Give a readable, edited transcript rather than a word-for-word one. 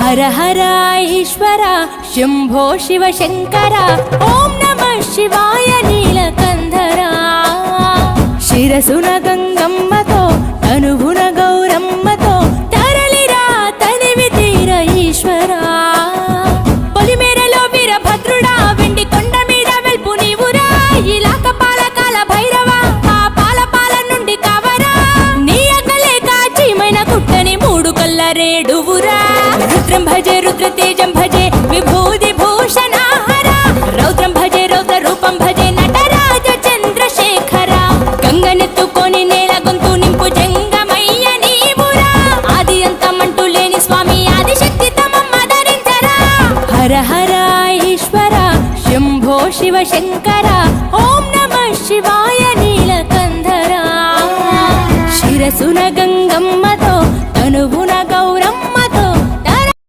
హర హర ఈశ్వర శంభో శివ శంకర ఓం నమః శివాయ నీలకంధర శిరసున గంగమ్మతో తనువున గౌరమ్మతో తరలిరా తనివి తీర ఈశ్వరా పొలిమేరలో వీరభద్రుడా వెండి కొండ మీద వెల్పు నీవురా ఇలాక పాలకాల భైరవ ఆ పాల నుండి కవరా నీ అగలే కాచీమైన కుట్టని మూడు కల్ల రేడువురా రుద్రం భజే రుద్ర తేజం భజే విభూతి భూషణాహర రౌద్రం భజే రౌద్ర రూపం భజే నటరాజ చంద్రశేఖర గంగనెత్తుకొని నేల గొంతు నింపు జంగమయ్య నీవురా ఆది అంతమంటూ లేని స్వామి ఆదిశక్తి తమమ్మ ధరించరా హర హర ఈశ్వర శంభో శివ శంకర ఓం నమః శివాయ నీలకంధర శిరసున గంగమ్మ